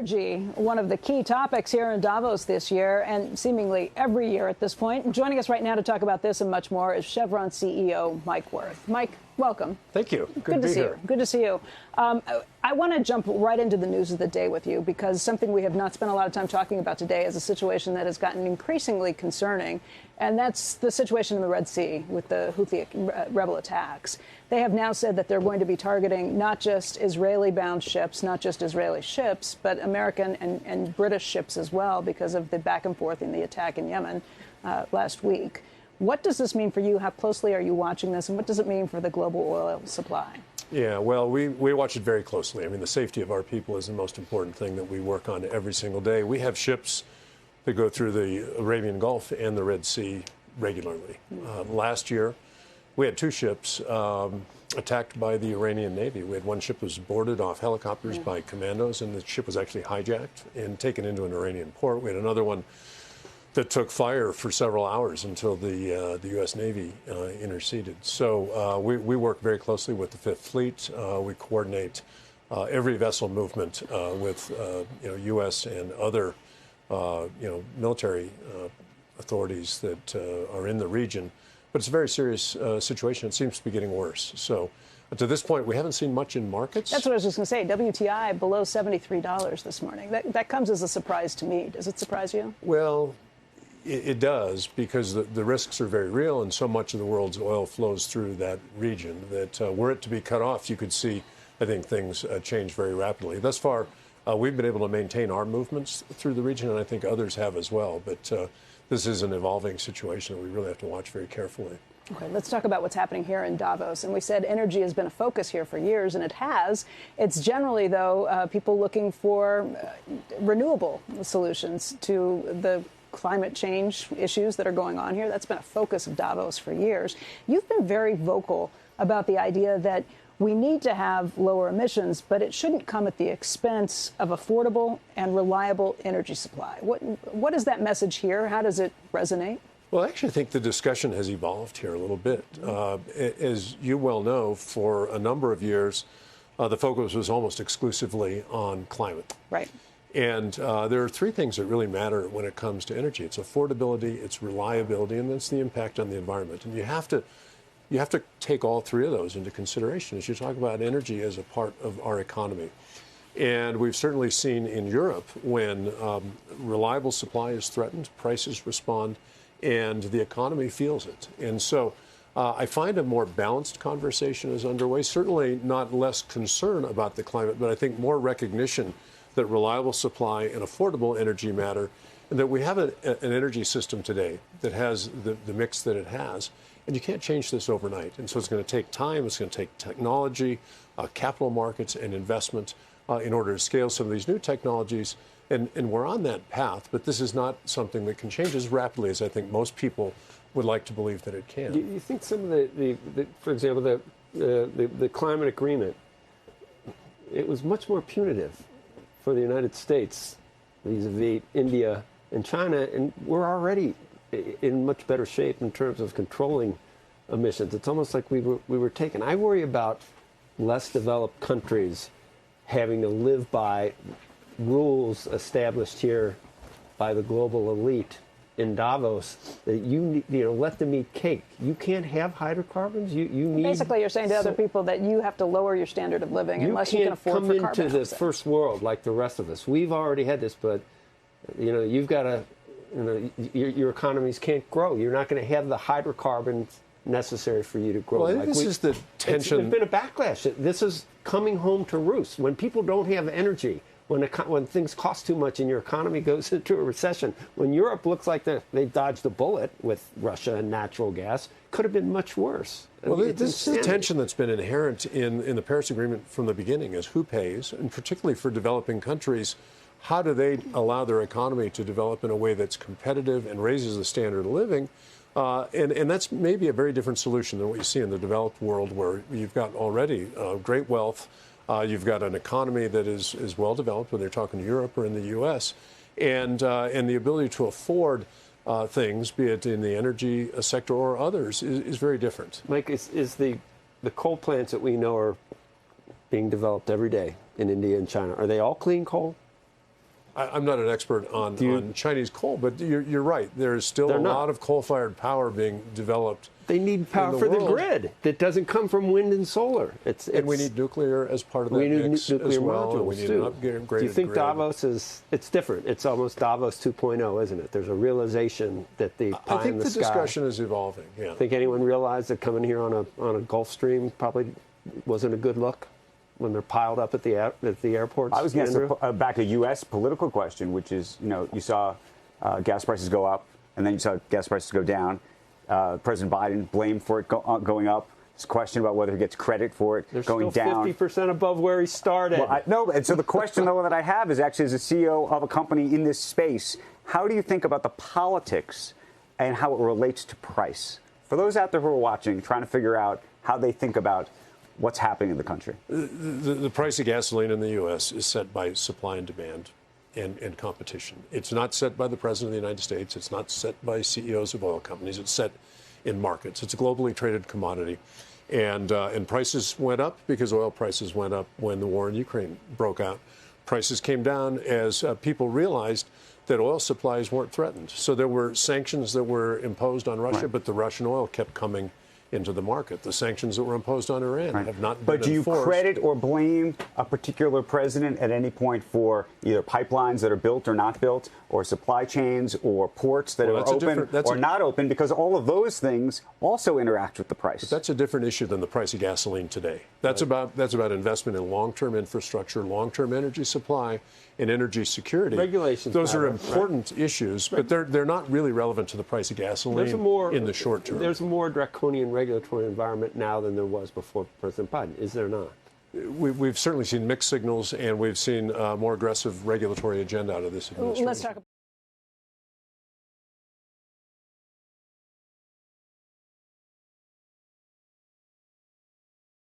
Energy, one of the key topics here in Davos this year and seemingly every year at this point. And joining us right now to talk about this and much more is Chevron CEO Mike Wirth. Mike, welcome. Thank you. Good to see you. Good to see you. I want to jump right into the news of the day with you because something we have not spent a lot of time talking about today is a situation that has gotten increasingly concerning, and that's the situation in the Red Sea with the Houthi rebel attacks. They have now said that they're going to be targeting not just Israeli-bound ships, not just Israeli ships, but American and British ships as well because of the back and forth in the attack in Yemen last week. What does this mean for you? How closely are you watching this? And what does it mean for the global oil supply? Yeah, well, we watch it very closely. I mean, the safety of our people is the most important thing that we work on every single day. We have ships that go through the Arabian Gulf and the Red Sea regularly. Last year, we had two ships attacked by the Iranian Navy. We had one ship that was boarded off helicopters by commandos, and the ship was actually hijacked and taken into an Iranian port. We had another one that took fire for several hours until the U.S. Navy interceded. So we work very closely with the Fifth Fleet. We coordinate every vessel movement with U.S. and other military authorities that are in the region. But it's a very serious situation. It seems to be getting worse. So to this point, we haven't seen much in markets. That's what I was just going to say. WTI below $73 this morning. That comes as a surprise to me. Does it surprise you? Well, it does, because the risks are very real, and so much of the world's oil flows through that region that were it to be cut off, you could see, I think, things change very rapidly. Thus far, we've been able to maintain our movements through the region, and I think others have as well. But this is an evolving situation that we really have to watch very carefully. Okay, let's talk about what's happening here in Davos. And we said energy has been a focus here for years, and it has. It's generally, though, people looking for renewable solutions to the climate change issues that are going on here. That's been a focus of Davos for years. You've been very vocal about the idea that we need to have lower emissions, but it shouldn't come at the expense of affordable and reliable energy supply. What is that message here? How does it resonate? Well, I actually think the discussion has evolved here a little bit. As you well know, for a number of years, the focus was almost exclusively on climate. Right. And there are three things that really matter when it comes to energy. It's affordability, it's reliability, and it's the impact on the environment. And you have to take all three of those into consideration as you talk about energy as a part of our economy. And we've certainly seen in Europe when reliable supply is threatened, prices respond, and the economy feels it. And so I find a more balanced conversation is underway, certainly not less concern about the climate, but I think more recognition that reliable supply and affordable energy matter, and that we have an energy system today that has the mix that it has, and you can't change this overnight. And so it's going to take time, it's going to take technology, capital markets, and investment in order to scale some of these new technologies. And we're on that path, but this is not something that can change as rapidly as I think most people would like to believe that it can. Do you think some of for example, the climate agreement, it was much more punitive for the United States vis-a-vis India and China, and we're already in much better shape in terms of controlling emissions. It's almost like we were taken. I worry about less developed countries having to live by rules established here by the global elite in Davos that you let them eat cake. You can't have hydrocarbons. You need. Basically, you're saying to other people that you have to lower your standard of living unless you can afford for carbon. You can't come into the first world like the rest of us. We've already had this, but you've got to. Your economies can't grow. You're not going to have the hydrocarbons necessary for you to grow. Well, I think this is the tension. There's been a backlash. This is coming home to roost. When people don't have energy, when things cost too much and your economy goes into a recession, when Europe looks like they dodged a bullet with Russia and natural gas, could have been much worse. Well, this is a tension that's been inherent in the Paris Agreement from the beginning, is who pays, and particularly for developing countries, how do they allow their economy to develop in a way that's competitive and raises the standard of living? And that's maybe a very different solution than what you see in the developed world, where you've got already great wealth. You've got an economy that is well developed, whether you're talking Europe or in the U.S., and the ability to afford things, be it in the energy sector or others, is very different. Mike, is the coal plants that we know are being developed every day in India and China, are they all clean coal? I'm not an expert on Chinese coal, but you're right. There's still a lot of coal-fired power being developed. They need power for the grid that doesn't come from wind and solar. And we need nuclear as part of that mix as well. We need an upgraded grid. Do you think Davos is? It's different. It's almost Davos 2.0, isn't it? There's a realization that the pie I think in the the sky. discussion is evolving. Yeah. Think anyone realized that coming here on a Gulf Stream probably wasn't a good look when they're piled up at the airports? I was going to back a U.S. political question, which is, you saw gas prices go up, and then you saw gas prices go down. President Biden blamed for it going up. It's a question about whether he gets credit for it going down. They're still 50% above where he started. Well, no, and so the question, though, that I have is actually as a CEO of a company in this space, how do you think about the politics and how it relates to price? For those out there who are watching, trying to figure out how they think about what's happening in the country. The price of gasoline in the U.S. is set by supply and demand and competition. It's not set by the President of the United States. It's not set by CEOs of oil companies. It's set in markets. It's a globally traded commodity. And prices went up because oil prices went up when the war in Ukraine broke out. Prices came down as people realized that oil supplies weren't threatened. So there were sanctions that were imposed on Russia, but the Russian oil kept coming into the market. The sanctions that were imposed on Iran have not been But do you enforced. credit or blame a particular president at any point for either pipelines that are built or not built, or supply chains, or ports that are open or not open? Because all of those things also interact with the price. But that's a different issue than the price of gasoline today. That's about investment in long-term infrastructure, long-term energy supply, and energy security. Regulations. Those are important issues, but they're not really relevant to the price of gasoline in the short term. There's a more draconian regulatory environment now than there was before President Biden, is there not? We've certainly seen mixed signals, and we've seen a more aggressive regulatory agenda out of this administration. Let's talk